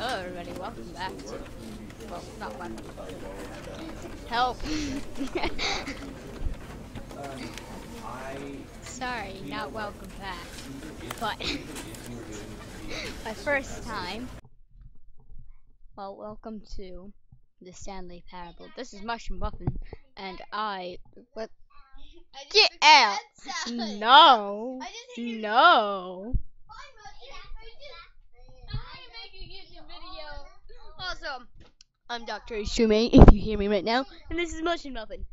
Hello everybody, welcome back to, well, not welcome, help. Sorry, not welcome back, but my first time. Well, welcome to the Stanley parable. This is Mushroom Muffin, and what? Get out! No, no. Also, I'm Dr. Shume, if you hear me right now, and this is Mushroom Muffin.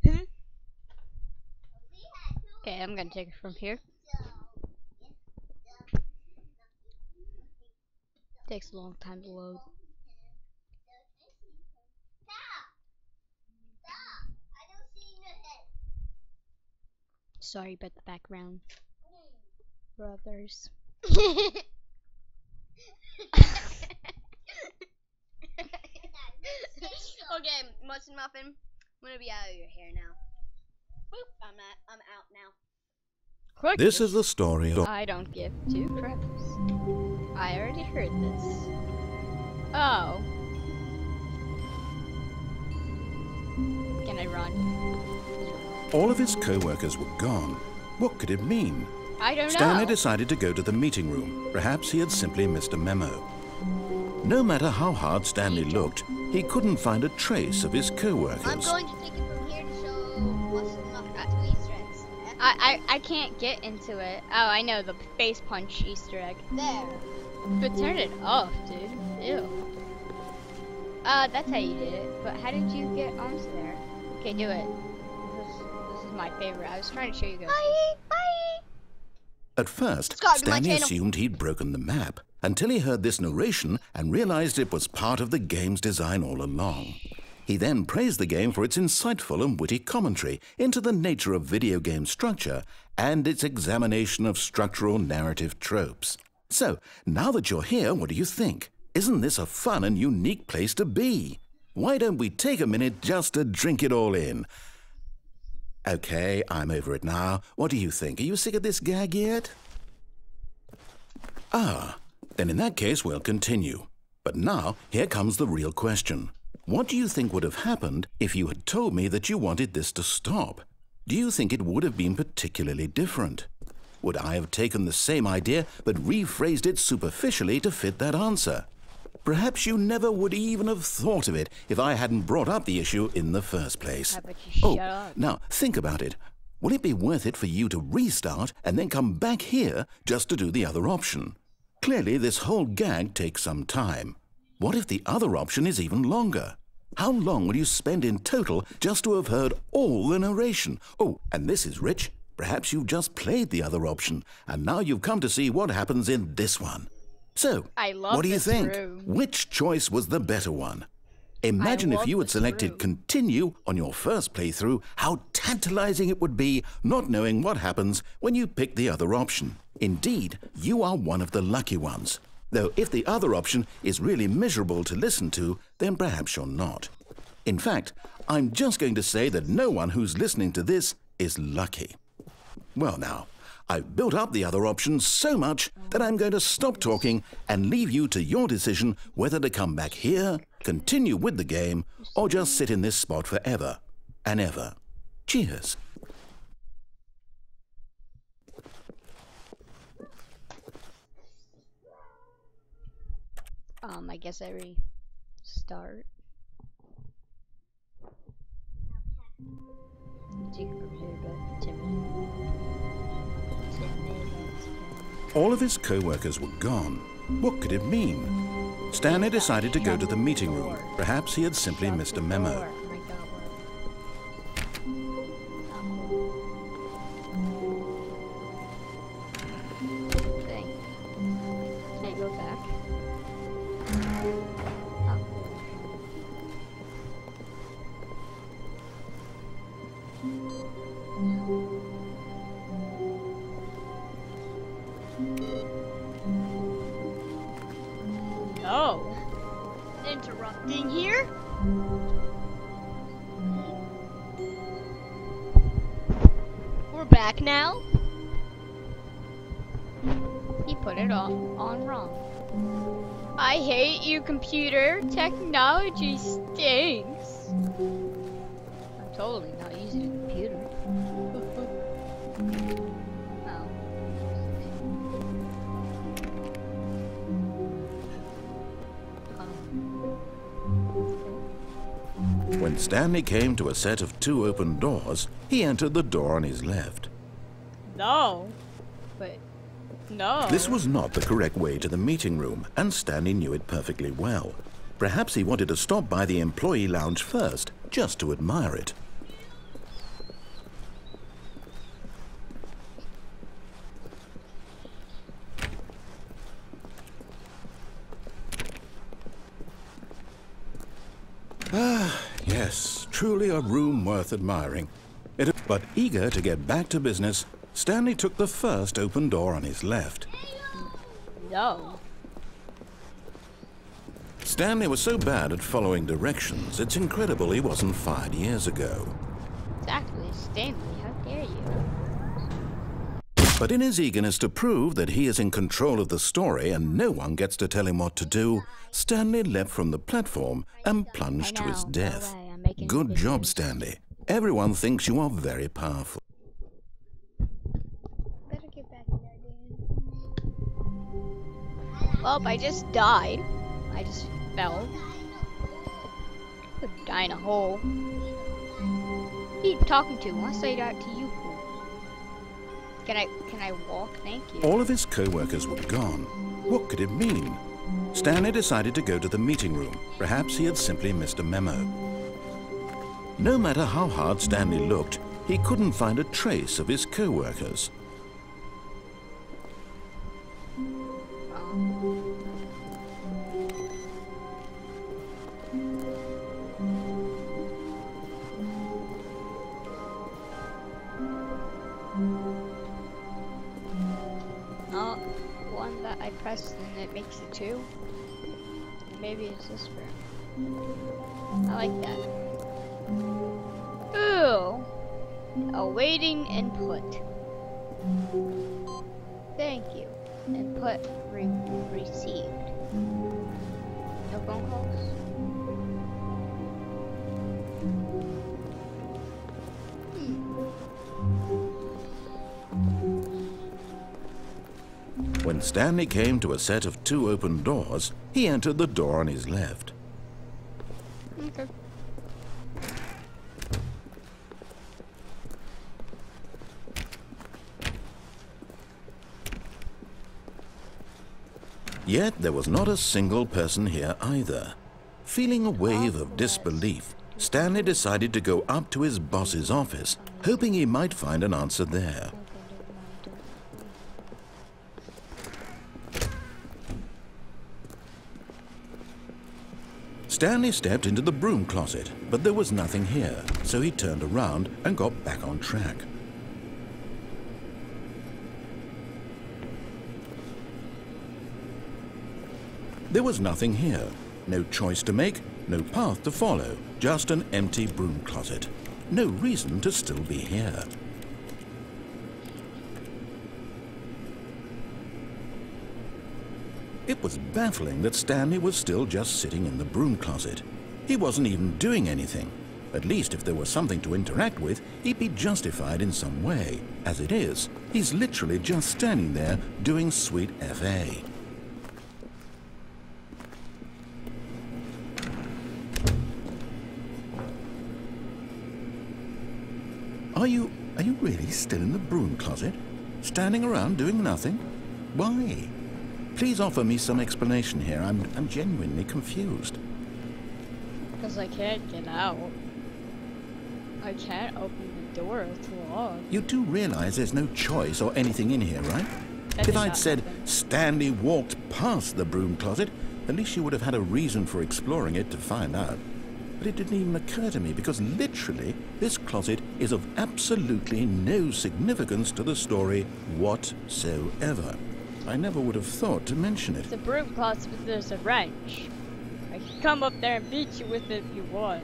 Okay, I'm gonna take it from here. Takes a long time to load. Sorry about the background, brothers. Okay, Mushroom Muffin, I'm gonna be out of your hair now. Boop, I'm out now. This is the story of... I don't give two craps. I already heard this. Oh. Can I run? All of his co-workers were gone. What could it mean? I don't know. Stanley decided to go to the meeting room. Perhaps he had simply missed a memo. No matter how hard Stanley looked, he couldn't find a trace of his co-workers. I'm going to take it from here to show Mushroom Muffin two Easter eggs. I can't get into it. Oh, I know, the face punch Easter egg. There. But turn it off, dude. Ew. That's how you did it. But how did you get onto there? Okay, do it. This is my favorite. I was trying to show you guys. Bye. At first, Subscribe to my Stanley channel. assumed he'd broken the map until he heard this narration and realized it was part of the game's design all along. He then praised the game for its insightful and witty commentary into the nature of video game structure and its examination of structural narrative tropes. So, now that you're here, what do you think? Isn't this a fun and unique place to be? Why don't we take a minute just to drink it all in? Okay, I'm over it now. What do you think? Are you sick of this gag yet? Ah, then in that case we'll continue. But now, here comes the real question. What do you think would have happened if you had told me that you wanted this to stop? Do you think it would have been particularly different? Would I have taken the same idea but rephrased it superficially to fit that answer? Perhaps you never would even have thought of it if I hadn't brought up the issue in the first place. How about you shut up? Now think about it. Will it be worth it for you to restart and then come back here just to do the other option? Clearly, this whole gag takes some time. What if the other option is even longer? How long will you spend in total just to have heard all the narration? Oh, and this is rich. Perhaps you've just played the other option, and now you've come to see what happens in this one. So, I love what do you this think? room. Which choice was the better one? Imagine if love you had this selected room. continue on your first playthrough, how tantalizing it would be not knowing what happens when you pick the other option. Indeed, you are one of the lucky ones. Though if the other option is really miserable to listen to, then perhaps you're not. In fact, I'm just going to say that no one who's listening to this is lucky. Well now, I've built up the other option so much that I'm going to stop talking and leave you to your decision whether to come back here, continue with the game, or just sit in this spot forever and ever. Cheers. I guess I restart. Take it from here, but All of his co-workers were gone. What could it mean? Stanley decided to go to the meeting room. Perhaps he had simply missed a memo. Thing. Can I go back? No. Interrupting here? We're back now. He put it on wrong. I hate you, computer. Technology stinks. I'm totally not using a computer. When Stanley came to a set of 2 open doors, he entered the door on his left. No. But, no. This was not the correct way to the meeting room, and Stanley knew it perfectly well. Perhaps he wanted to stop by the employee lounge first, just to admire it. Ah, yes, truly a room worth admiring. But eager to get back to business, Stanley took the first open door on his left. No. Stanley was so bad at following directions, it's incredible he wasn't fired years ago. Exactly, Stanley, how dare you? But in his eagerness to prove that he is in control of the story and no one gets to tell him what to do, Stanley leapt from the platform and plunged to his death. Good job, Stanley. Everyone thinks you are very powerful. Better get back in there, Dan. Well, I just died. I just fell. Could die in a hole. Who are you talking to? I want to say that to you. Can I walk? Thank you. All of his co-workers were gone. What could it mean? Stanley decided to go to the meeting room. Perhaps he had simply missed a memo. No matter how hard Stanley looked, he couldn't find a trace of his co-workers. One that I pressed and it makes it 2. Maybe it's this room. I like that. Ooh! Awaiting input. Thank you. Input received. No phone calls? When Stanley came to a set of 2 open doors, he entered the door on his left. Okay. Yet there was not a single person here either. Feeling a wave of disbelief, Stanley decided to go up to his boss's office, hoping he might find an answer there. Stanley stepped into the broom closet, but there was nothing here, so he turned around and got back on track. There was nothing here. No choice to make, no path to follow, just an empty broom closet. No reason to still be here. It was baffling that Stanley was still just sitting in the broom closet. He wasn't even doing anything. At least if there was something to interact with, he'd be justified in some way. As it is, he's literally just standing there doing sweet FA. Are you really still in the broom closet? Standing around doing nothing? Why? Please offer me some explanation here. I'm genuinely confused. Because I can't get out. I can't open the door, it's locked. You do realize there's no choice or anything in here, right? If I'd said Stanley walked past the broom closet, at least you would have had a reason for exploring it to find out. But it didn't even occur to me because literally this closet is of absolutely no significance to the story whatsoever. I never would have thought to mention it. It's a broom closet, but there's a wrench. I can come up there and beat you with it if you want.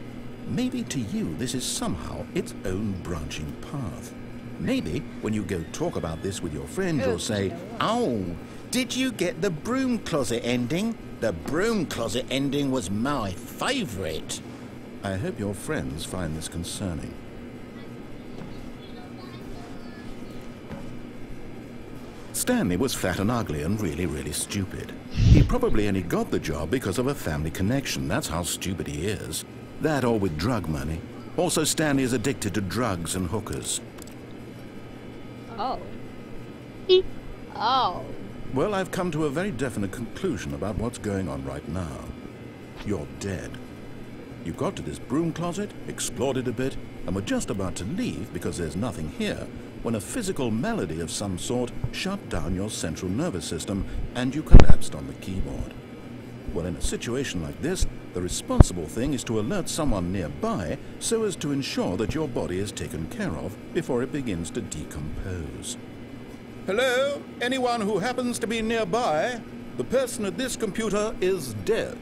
Maybe to you this is somehow its own branching path. Maybe when you go talk about this with your friends, you'll say, "Oh, Did you get the broom closet ending? The broom closet ending was my favourite. I hope your friends find this concerning. Stanley was fat and ugly and really, really stupid. He probably only got the job because of a family connection. That's how stupid he is. That or with drug money. Also, Stanley is addicted to drugs and hookers. Oh. Oh. Well, I've come to a very definite conclusion about what's going on right now. You're dead. You got to this broom closet, explored it a bit, and were just about to leave because there's nothing here, when a physical malady of some sort shut down your central nervous system and you collapsed on the keyboard. Well, in a situation like this, the responsible thing is to alert someone nearby so as to ensure that your body is taken care of before it begins to decompose. Hello? Anyone who happens to be nearby? The person at this computer is dead.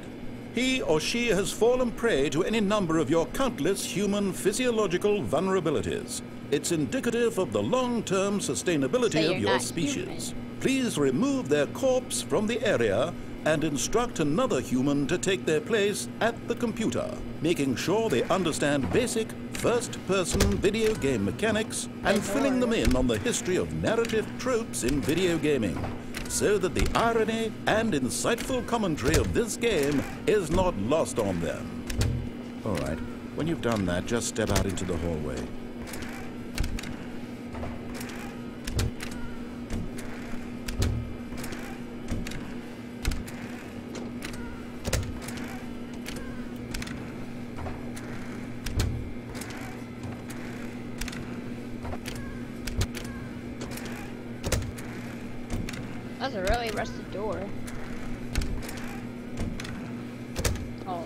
He or she has fallen prey to any number of your countless human physiological vulnerabilities. It's indicative of the long-term sustainability of your species. Please remove their corpse from the area and instruct another human to take their place at the computer, making sure they understand basic first-person video game mechanics and filling them in on the history of narrative tropes in video gaming, so that the irony and insightful commentary of this game is not lost on them. All right, when you've done that, just step out into the hallway. That's a really rusted door. Oh.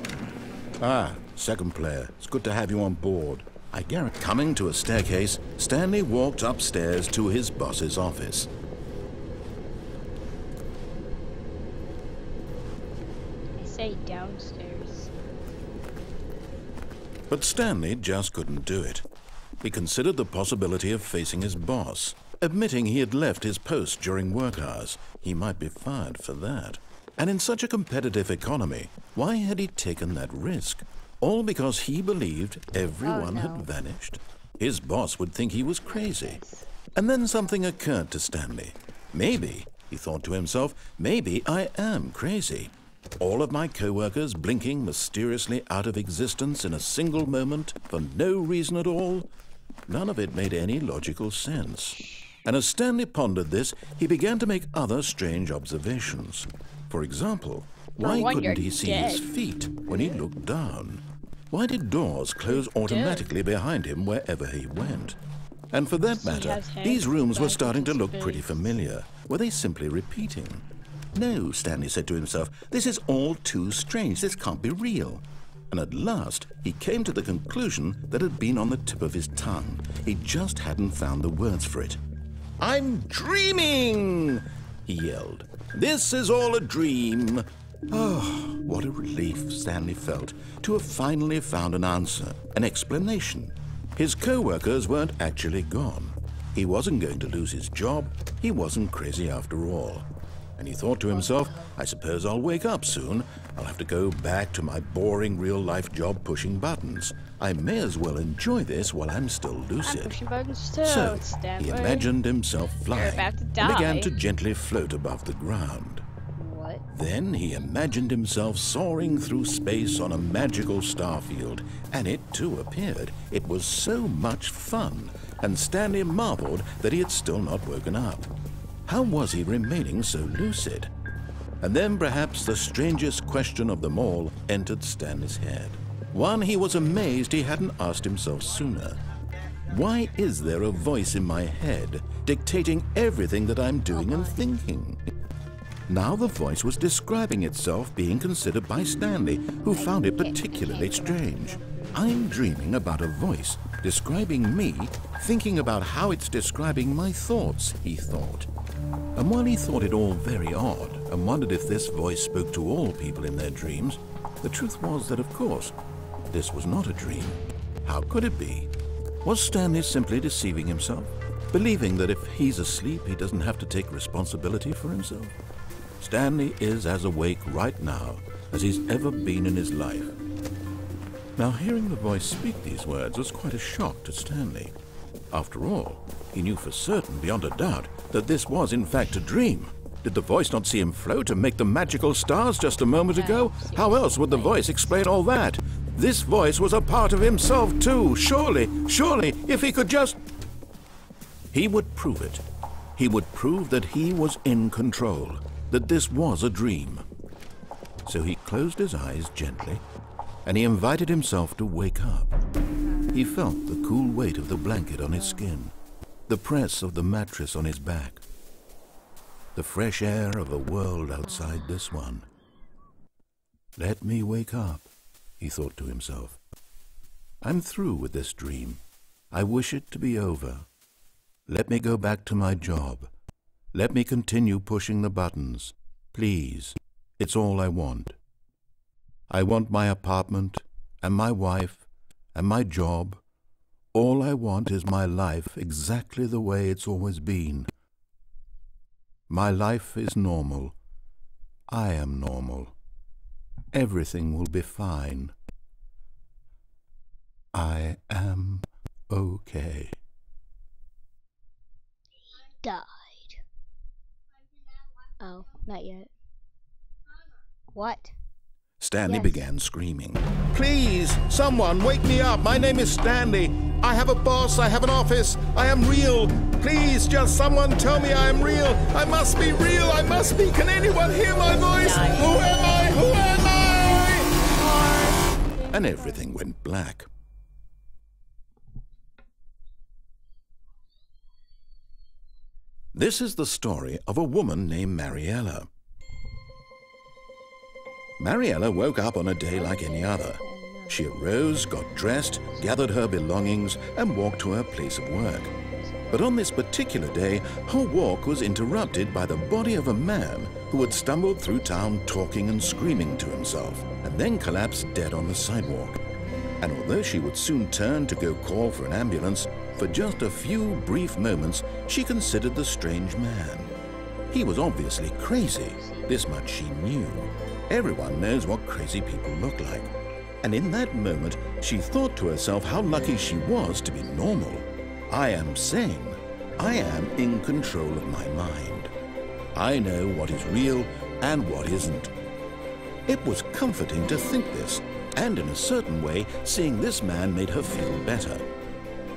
Ah, second player. It's good to have you on board. I guarantee. Coming to a staircase, Stanley walked upstairs to his boss's office. They say downstairs. But Stanley just couldn't do it. He considered the possibility of facing his boss. Admitting he had left his post during work hours, he might be fired for that. And in such a competitive economy, why had he taken that risk? All because he believed everyone had vanished? His boss would think he was crazy. And then something occurred to Stanley. Maybe, he thought to himself, maybe I am crazy. All of my co-workers blinking mysteriously out of existence in a single moment for no reason at all? None of it made any logical sense. And as Stanley pondered this, he began to make other strange observations. For example, why couldn't he see his feet when he looked down? Why did doors close automatically behind him wherever he went? And for that matter, these rooms were starting to look pretty familiar. Were they simply repeating? No, Stanley said to himself, this is all too strange. This can't be real. And at last, he came to the conclusion that had been on the tip of his tongue. He just hadn't found the words for it. I'm dreaming, he yelled. This is all a dream. Oh, what a relief Stanley felt to have finally found an answer, an explanation. His co-workers weren't actually gone. He wasn't going to lose his job. He wasn't crazy after all. And he thought to himself, I suppose I'll wake up soon. I'll have to go back to my boring real-life job pushing buttons. I may as well enjoy this while I'm still lucid. I'm pushing buttons too, So Stanley. he imagined himself flying about to and die. began to gently float above the ground. What? Then he imagined himself soaring through space on a magical starfield, and it too appeared. It was so much fun, and Stanley marveled that he had still not woken up. How was he remaining so lucid? And then perhaps the strangest question of them all entered Stanley's head. One he was amazed he hadn't asked himself sooner. Why is there a voice in my head dictating everything that I'm doing and thinking? Now the voice was describing itself being considered by Stanley, who found it particularly strange. I'm dreaming about a voice describing me, thinking about how it's describing my thoughts, he thought. And while he thought it all very odd and wondered if this voice spoke to all people in their dreams, the truth was that, of course, this was not a dream. How could it be? Was Stanley simply deceiving himself, believing that if he's asleep, he doesn't have to take responsibility for himself? Stanley is as awake right now as he's ever been in his life. Now, hearing the voice speak these words was quite a shock to Stanley. After all, he knew for certain, beyond a doubt, that this was in fact a dream. Did the voice not see him float amid the magical stars just a moment ago? How else would the voice explain all that? This voice was a part of himself too. Surely, if he could just... He would prove it. He would prove that he was in control, that this was a dream. So he closed his eyes gently, and he invited himself to wake up. He felt the cool weight of the blanket on his skin, the press of the mattress on his back, the fresh air of a world outside this one. Let me wake up, he thought to himself. I'm through with this dream. I wish it to be over. Let me go back to my job. Let me continue pushing the buttons. Please, it's all I want. I want my apartment, and my wife, and my job. All I want is my life exactly the way it's always been. My life is normal. I am normal. Everything will be fine. I am okay. Died. Oh, not yet. What? Stanley began screaming. Please, someone wake me up. My name is Stanley. I have a boss. I have an office. I am real. Please, just someone tell me I am real. I must be real. I must be. Can anyone hear my voice? Who am I? Who am I? And everything went black. This is the story of a woman named Mariella. Mariella woke up on a day like any other. She arose, got dressed, gathered her belongings, and walked to her place of work. But on this particular day, her walk was interrupted by the body of a man who had stumbled through town talking and screaming to himself, and then collapsed dead on the sidewalk. And although she would soon turn to go call for an ambulance, for just a few brief moments she considered the strange man. He was obviously crazy, this much she knew. Everyone knows what crazy people look like. And in that moment, she thought to herself how lucky she was to be normal. I am sane. I am in control of my mind. I know what is real and what isn't. It was comforting to think this, and in a certain way, seeing this man made her feel better.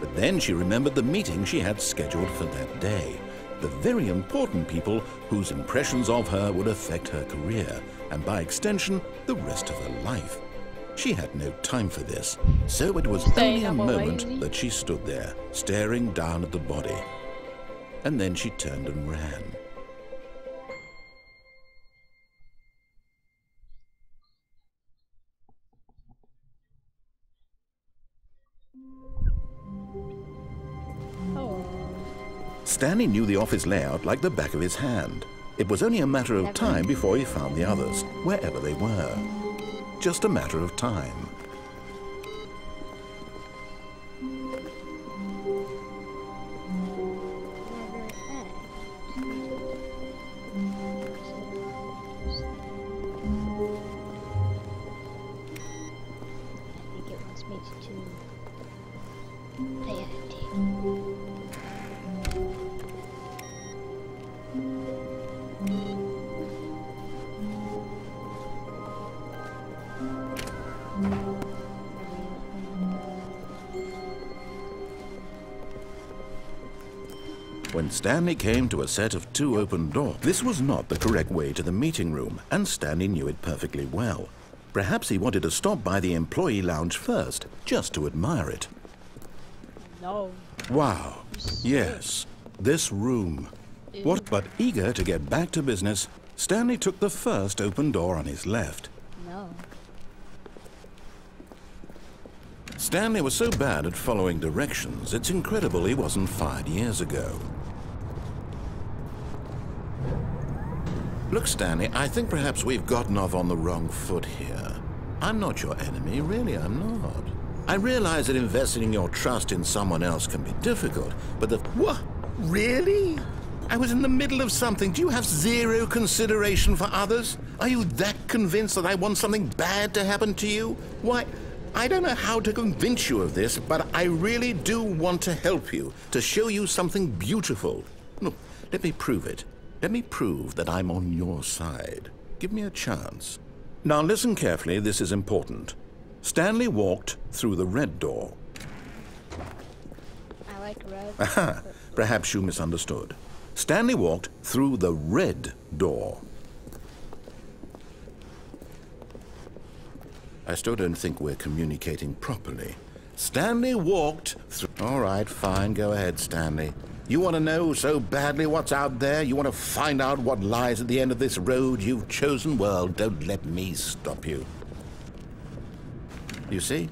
But then she remembered the meeting she had scheduled for that day. The very important people whose impressions of her would affect her career, and by extension, the rest of her life. She had no time for this, so it was only a moment that she stood there, staring down at the body. And then she turned and ran. Stanley knew the office layout like the back of his hand. It was only a matter of time before he found the others, wherever they were. Just a matter of time. When Stanley came to a set of 2 open doors, this was not the correct way to the meeting room, and Stanley knew it perfectly well. Perhaps he wanted to stop by the employee lounge first, just to admire it. No. Wow. Yes, this room. What? But eager to get back to business, Stanley took the first open door on his left. No. Stanley was so bad at following directions, it's incredible he wasn't fired years ago. Look, Stanley, I think perhaps we've gotten off on the wrong foot here. I'm not your enemy, really, I'm not. I realize that investing your trust in someone else can be difficult, but the... What? Really? I was in the middle of something. Do you have zero consideration for others? Are you that convinced that I want something bad to happen to you? Why, I don't know how to convince you of this, but I really do want to help you, to show you something beautiful. Look, let me prove it. Let me prove that I'm on your side. Give me a chance. Now listen carefully, this is important. Stanley walked through the red door. I like red. Aha, perhaps you misunderstood. Stanley walked through the red door. I still don't think we're communicating properly. Stanley walked through... All right, fine, go ahead, Stanley. You want to know so badly what's out there? You want to find out what lies at the end of this road you've chosen? Well, don't let me stop you. You see?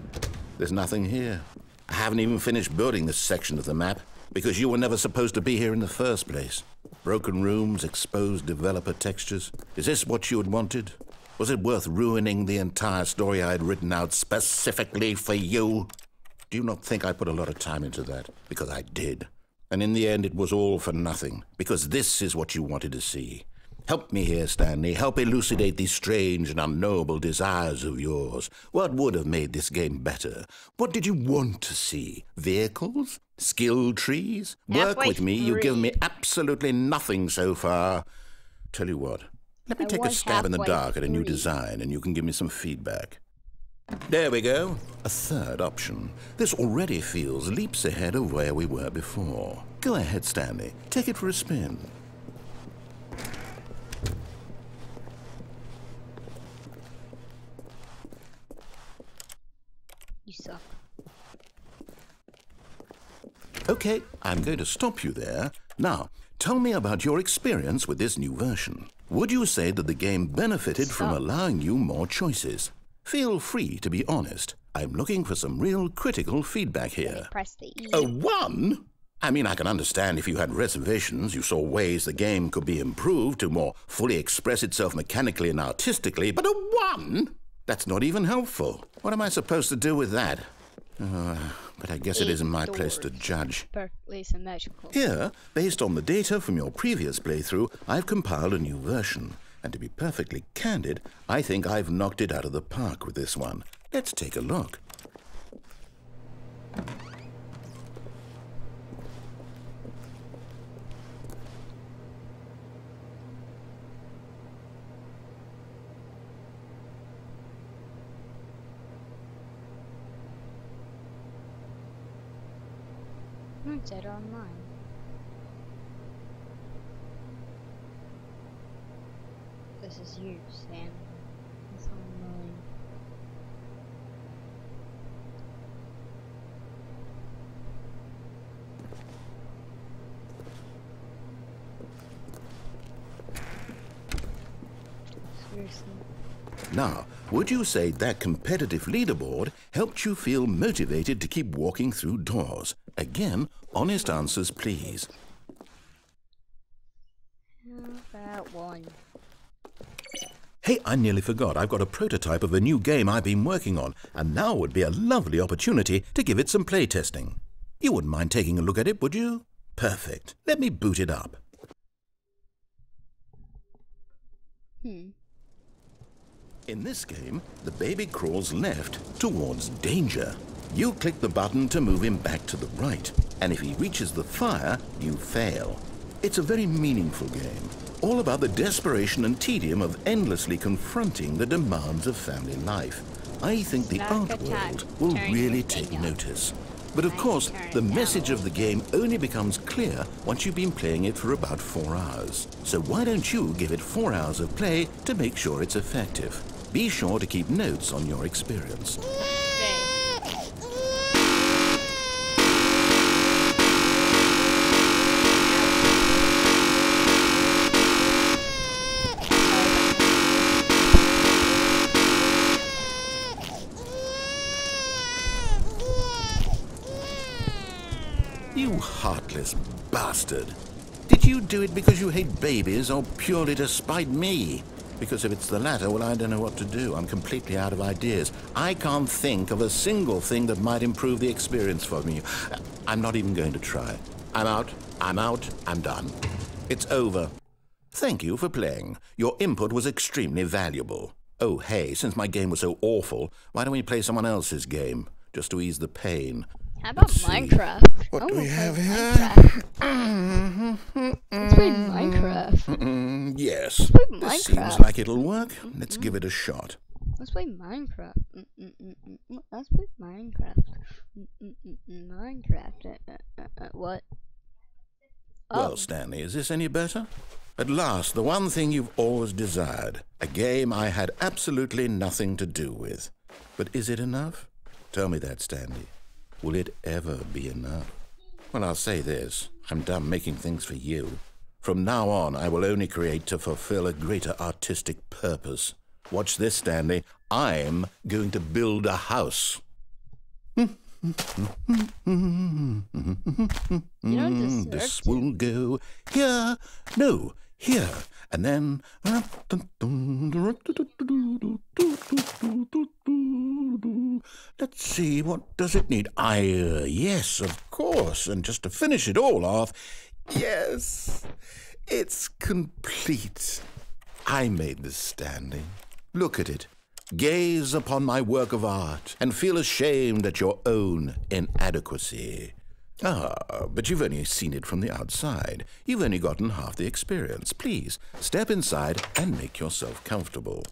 There's nothing here. I haven't even finished building this section of the map, because you were never supposed to be here in the first place. Broken rooms, exposed developer textures. Is this what you had wanted? Was it worth ruining the entire story I had written out specifically for you? Do you not think I put a lot of time into that? Because I did. And in the end, it was all for nothing, because this is what you wanted to see. Help me here, Stanley. Help elucidate these strange and unknowable desires of yours. What would have made this game better? What did you want to see? Vehicles? Skill trees? Work with me. You've given me absolutely nothing so far. Tell you what, let me take a stab in the dark at a new design, and you can give me some feedback. There we go. A third option. This already feels leaps ahead of where we were before. Go ahead, Stanley. Take it for a spin. You suck. Okay, I'm going to stop you there. Now, tell me about your experience with this new version. Would you say that the game benefited from allowing you more choices? Feel free to be honest. I'm looking for some real critical feedback here. Press the E. A 1? I mean, I can understand if you had reservations, you saw ways the game could be improved to more fully express itself mechanically and artistically, but a 1? That's not even helpful. What am I supposed to do with that? But I guess it isn't my place to judge. Perfectly symmetrical. Here, based on the data from your previous playthrough, I've compiled a new version. And to be perfectly candid, I think I've knocked it out of the park with this one. Let's take a look. It's dead online. This is you, Sam. It's online. Seriously. Now, would you say that competitive leaderboard helped you feel motivated to keep walking through doors? Again, honest answers, please. About 1. Hey, I nearly forgot. I've got a prototype of a new game I've been working on, and now would be a lovely opportunity to give it some playtesting. You wouldn't mind taking a look at it, would you? Perfect. Let me boot it up. In this game, the baby crawls left towards danger. You click the button to move him back to the right, and if he reaches the fire, you fail. It's a very meaningful game, all about the desperation and tedium of endlessly confronting the demands of family life. I think the art world will really take notice. But of course, the message of the game only becomes clear once you've been playing it for about 4 hours. So why don't you give it 4 hours of play to make sure it's effective? Be sure to keep notes on your experience. You heartless bastard. Did you do it because you hate babies or purely to spite me? Because if it's the latter, well, I don't know what to do. I'm completely out of ideas. I can't think of a single thing that might improve the experience for me. I'm not even going to try. I'm out, I'm done. It's over. Thank you for playing. Your input was extremely valuable. Oh, hey, since my game was so awful, why don't we play someone else's game, just to ease the pain? How about Minecraft? What do we have here? Let's play Minecraft. Yes. Let's play Minecraft. This seems like it'll work. Let's give it a shot. Let's play Minecraft. Let's play Minecraft. Minecraft. What? Well, Stanley, is this any better? At last, the one thing you've always desired. A game I had absolutely nothing to do with. But is it enough? Tell me that, Stanley. Will it ever be enough? Well, I'll say this. I'm done making things for you. From now on, I will only create to fulfill a greater artistic purpose. Watch this, Stanley. I'm going to build a house. You don't deserve This to. will go here. No, here. And then... Let's see, what does it need? Yes, of course. And just to finish it all off, yes, it's complete. I made this, Stanley. Look at it. Gaze upon my work of art and feel ashamed at your own inadequacy. Ah, but you've only seen it from the outside. You've only gotten half the experience. Please, step inside and make yourself comfortable.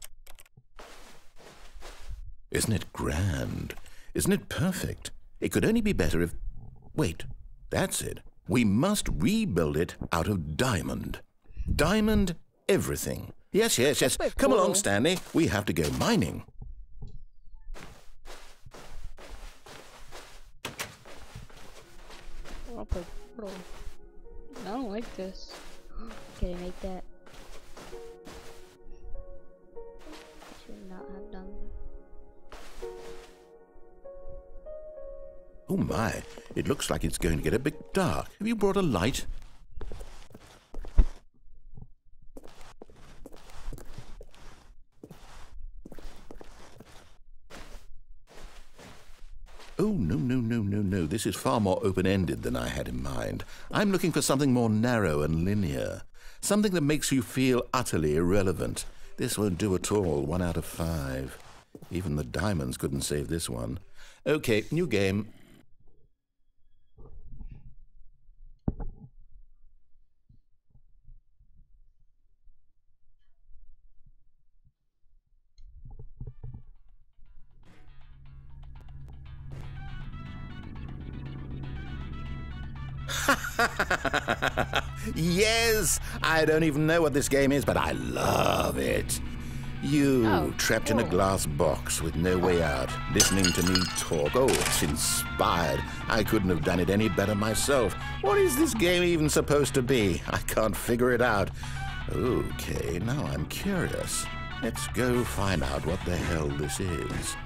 Isn't it grand? Isn't it perfect? It could only be better if... Wait, that's it. We must rebuild it out of diamond. Diamond everything. Yes. Come along, Stanley. We have to go mining. I'll play Portal. I don't like this. Can I make that? Should not have done that. Oh my, it looks like it's going to get a bit dark. Have you brought a light? Oh, no. This is far more open-ended than I had in mind. I'm looking for something more narrow and linear. Something that makes you feel utterly irrelevant. This won't do at all. 1 out of 5. Even the diamonds couldn't save this one. Okay, new game. Yes! I don't even know what this game is, but I love it. You, trapped in a glass box with no way out, listening to me talk. Oh, it's inspired. I couldn't have done it any better myself. What is this game even supposed to be? I can't figure it out. Okay, now I'm curious. Let's go find out what the hell this is.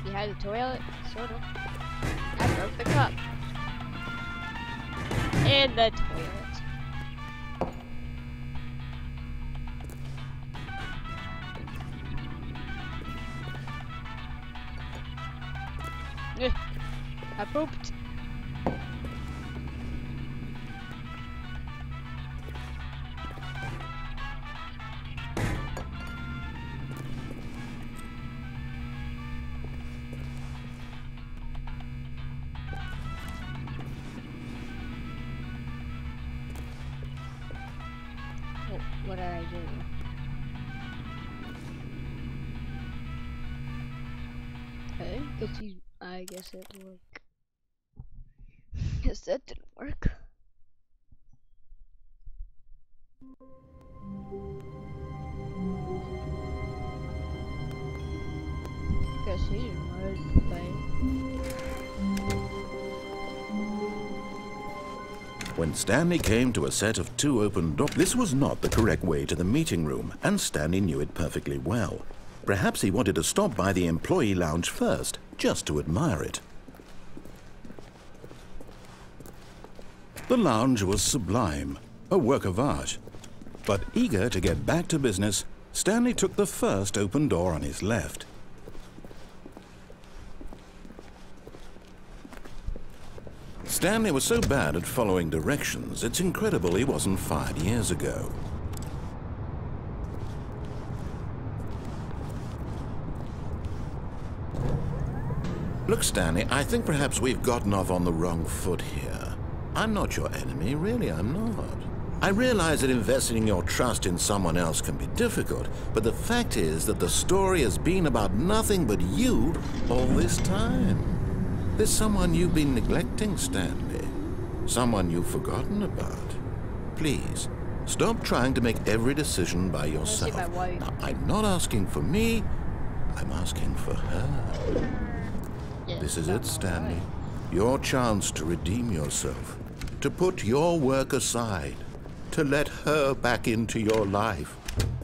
Behind the toilet? Sort of. I broke the cup. In the toilet. I pooped. What did I do? Okay, I guess it worked. Guess that didn't work. Guess he didn't want to play. When Stanley came to a set of 2 open doors, this was not the correct way to the meeting room, and Stanley knew it perfectly well. Perhaps he wanted to stop by the employee lounge first, just to admire it. The lounge was sublime, a work of art. But eager to get back to business, Stanley took the first open door on his left. Stanley was so bad at following directions, it's incredible he wasn't fired years ago. Look, Stanley, I think perhaps we've gotten off on the wrong foot here. I'm not your enemy, really, I'm not. I realize that investing your trust in someone else can be difficult, but the fact is that the story has been about nothing but you all this time. There's someone you've been neglecting, Stanley. Someone you've forgotten about. Please, stop trying to make every decision by yourself. Now, I'm not asking for me, I'm asking for her. Yeah, This is it, Stanley. Your chance to redeem yourself, to put your work aside, to let her back into your life.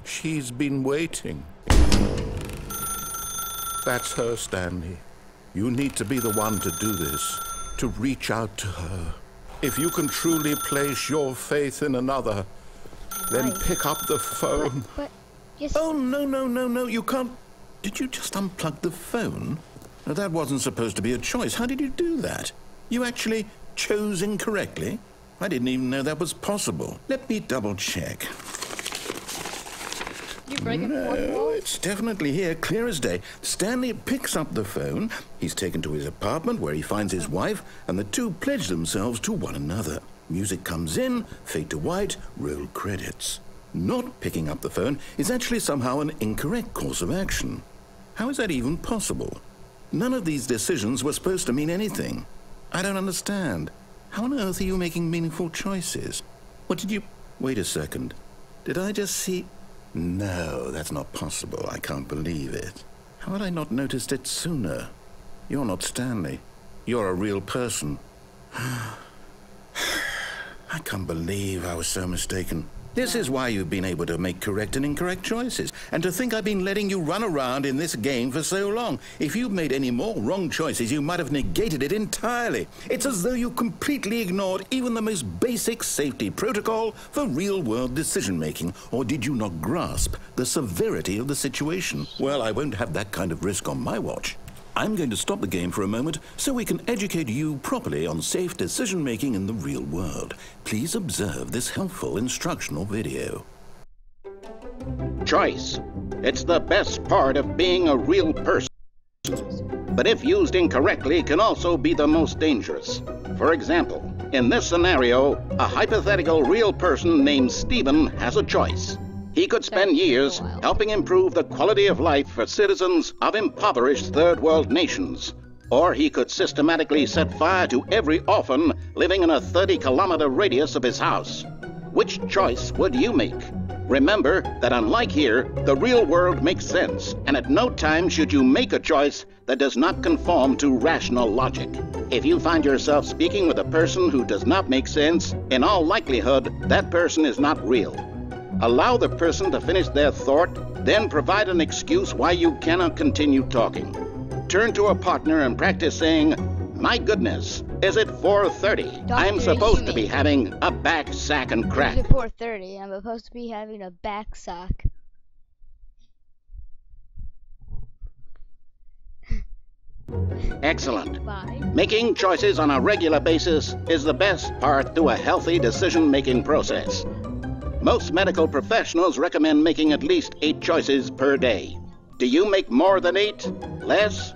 She's been waiting. That's her, Stanley. You need to be the one to do this, to reach out to her. If you can truly place your faith in another, then pick up the phone. But yes. Oh, no, you can't. Did you just unplug the phone? Now, that wasn't supposed to be a choice. How did you do that? You actually chose incorrectly? I didn't even know that was possible. Let me double check. You breaking No, it's definitely here, clear as day. Stanley picks up the phone. He's taken to his apartment where he finds his wife, and the two pledge themselves to one another. Music comes in, fade to white, roll credits. Not picking up the phone is actually somehow an incorrect course of action. How is that even possible? None of these decisions were supposed to mean anything. I don't understand. How on earth are you making meaningful choices? What did you... Wait a second. Did I just see... No, that's not possible. I can't believe it. How had I not noticed it sooner? You're not Stanley. You're a real person. I can't believe I was so mistaken. This is why you've been able to make correct and incorrect choices. And to think I've been letting you run around in this game for so long. If you'd made any more wrong choices, you might have negated it entirely. It's as though you completely ignored even the most basic safety protocol for real-world decision-making. Or did you not grasp the severity of the situation? Well, I won't have that kind of risk on my watch. I'm going to stop the game for a moment so we can educate you properly on safe decision-making in the real world. Please observe this helpful instructional video. Choice. It's the best part of being a real person. But if used incorrectly, can also be the most dangerous. For example, in this scenario, a hypothetical real person named Stephen has a choice. He could spend years helping improve the quality of life for citizens of impoverished third world nations. Or he could systematically set fire to every orphan living in a 30-kilometer radius of his house. Which choice would you make? Remember that unlike here, the real world makes sense, and at no time should you make a choice that does not conform to rational logic. If you find yourself speaking with a person who does not make sense, in all likelihood, that person is not real. Allow the person to finish their thought, then provide an excuse why you cannot continue talking. Turn to a partner and practice saying, "My goodness, is it 4:30? I'm supposed to be having a back sack and crack." Is it 4:30? I'm supposed to be having a back sack. Excellent. Bye. Making choices on a regular basis is the best part to a healthy decision-making process. Most medical professionals recommend making at least 8 choices per day. Do you make more than 8? Less?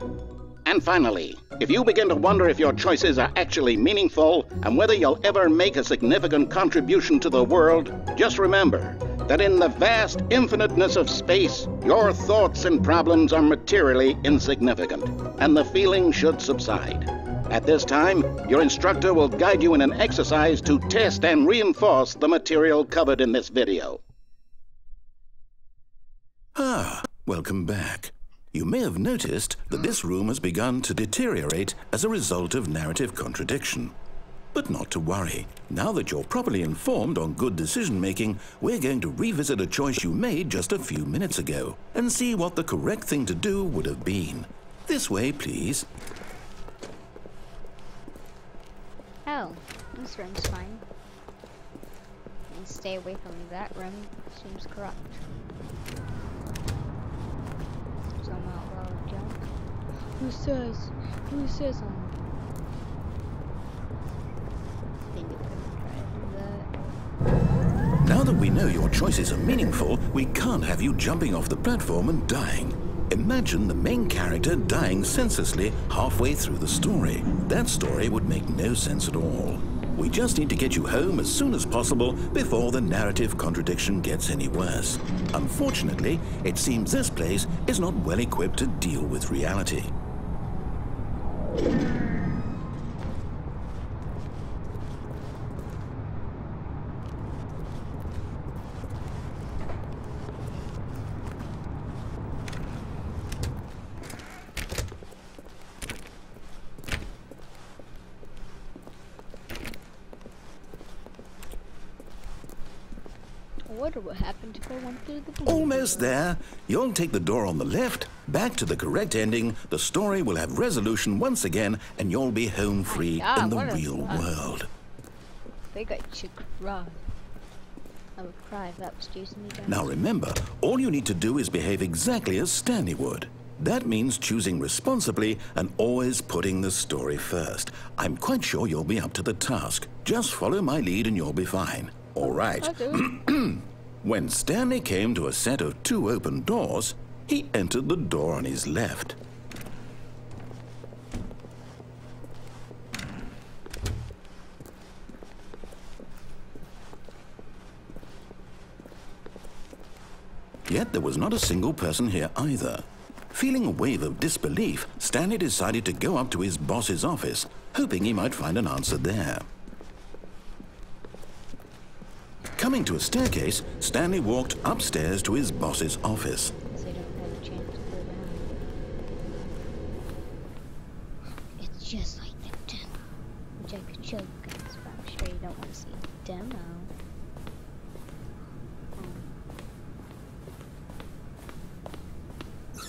And finally, if you begin to wonder if your choices are actually meaningful and whether you'll ever make a significant contribution to the world, just remember that in the vast infiniteness of space, your thoughts and problems are materially insignificant, and the feeling should subside. At this time, your instructor will guide you in an exercise to test and reinforce the material covered in this video. Ah, welcome back. You may have noticed that this room has begun to deteriorate as a result of narrative contradiction. But not to worry. Now that you're properly informed on good decision-making, we're going to revisit a choice you made just a few minutes ago and see what the correct thing to do would have been. This way, please. Oh, this room's fine. And stay away from that room. Seems corrupt. Some outlaw junk. Who says? we know your choices are meaningful, we can't have you jumping off the platform and dying. Imagine the main character dying senselessly halfway through the story. That story would make no sense at all. We just need to get you home as soon as possible before the narrative contradiction gets any worse. Unfortunately, it seems this place is not well equipped to deal with reality. I wonder what happened if I went through the blue. Almost there. You'll take the door on the left, back to the correct ending, the story will have resolution once again, and you'll be home free in the real world. I think I should cry. I would cry if that was chasing me down. Now remember, all you need to do is behave exactly as Stanley would. That means choosing responsibly and always putting the story first. I'm quite sure you'll be up to the task. Just follow my lead and you'll be fine. All right. When Stanley came to a set of 2 open doors, he entered the door on his left. Yet there was not a single person here either. Feeling a wave of disbelief, Stanley decided to go up to his boss's office, hoping he might find an answer there. Coming to a staircase, Stanley walked upstairs to his boss's office. So I don't have a chance to go down. It's just like the demo, which I could show you guys, but I'm sure you don't want to see the demo.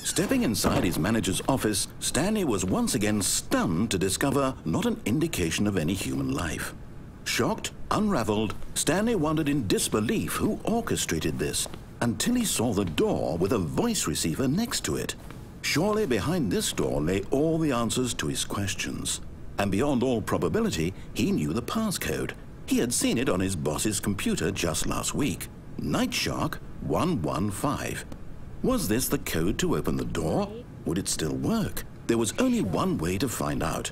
Stepping inside his manager's office, Stanley was once again stunned to discover not an indication of any human life. Shocked, unraveled, Stanley wondered in disbelief who orchestrated this, until he saw the door with a voice receiver next to it. Surely behind this door lay all the answers to his questions. And beyond all probability, he knew the passcode. He had seen it on his boss's computer just last week. Night Shark 115. Was this the code to open the door? Would it still work? There was only one way to find out.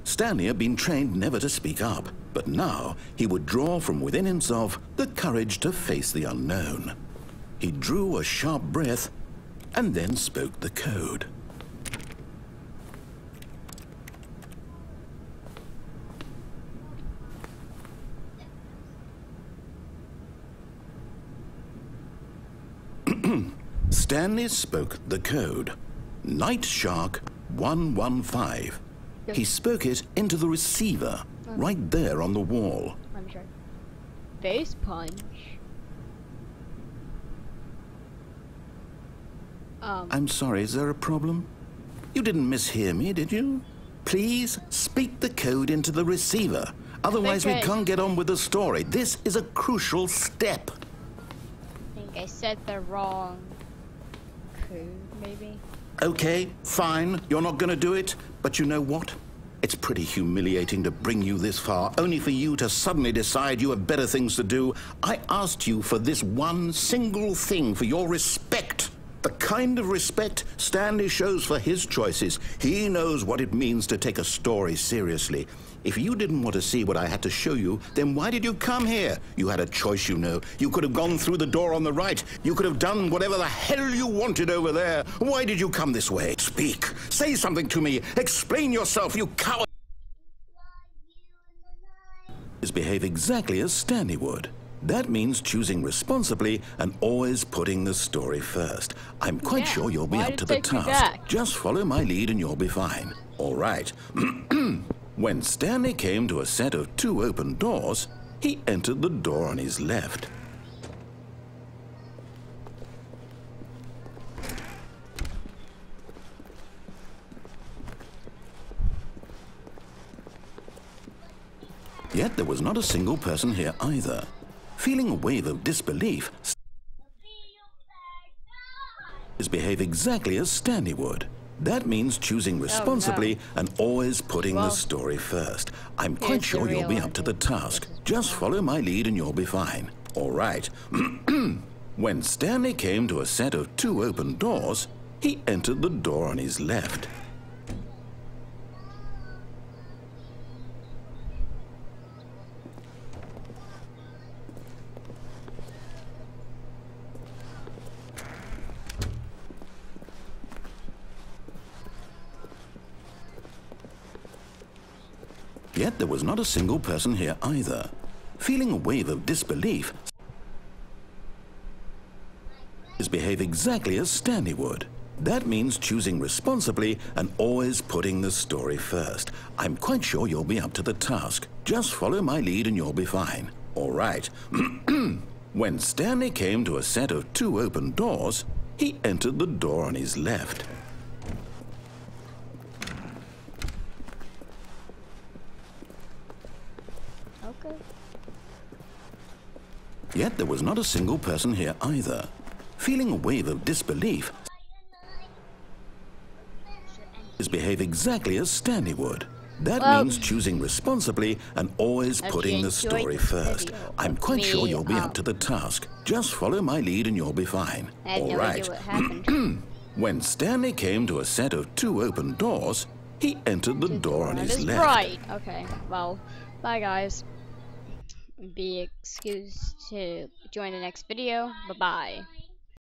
Stanley had been trained never to speak up, but now he would draw from within himself the courage to face the unknown. He drew a sharp breath and then spoke the code. Stanley spoke the code. Night Shark 115. He spoke it into the receiver, right there on the wall. I'm sure. Face punch. I'm sorry, is there a problem? You didn't mishear me, did you? Please speak the code into the receiver. Otherwise, we can't get on with the story. This is a crucial step. I think I said the wrong code, maybe. Okay, fine. You're not going to do it. But you know what? It's pretty humiliating to bring you this far, only for you to suddenly decide you have better things to do. I asked you for this one single thing, for your respect. The kind of respect Stanley shows for his choices. He knows what it means to take a story seriously. If you didn't want to see what I had to show you, then why did you come here? You had a choice, you know. You could have gone through the door on the right. You could have done whatever the hell you wanted over there. Why did you come this way? Speak. Say something to me. Explain yourself, you coward. Behave exactly as Stanley would. That means choosing responsibly and always putting the story first. I'm quite sure you'll be up to the task. Just follow my lead and you'll be fine. All right. When Stanley came to a set of 2 open doors, he entered the door on his left. Yet there was not a single person here either. Feeling a wave of disbelief, behave exactly as Stanley would. That means choosing responsibly and always putting the story first. I'm quite sure you'll be up to the task. Just follow my lead and you'll be fine. All right. When Stanley came to a set of 2 open doors, he entered the door on his left. Yet there was not a single person here either. Feeling a wave of disbelief, behave exactly as Stanley would. That means choosing responsibly and always putting the story first. I'm quite sure you'll be up to the task. Just follow my lead and you'll be fine. All right. When Stanley came to a set of 2 open doors, he entered the door on his left. Okay. Yet there was not a single person here either. Feeling a wave of disbelief, behave exactly as Stanley would. That means choosing responsibly and always putting the story first. I'm quite sure you'll be up to the task. Just follow my lead and you'll be fine. All right. When Stanley came to a set of 2 open doors, he entered the door on his left. Right. Okay. Well, bye guys. Be excused to join the next video. Bye-bye.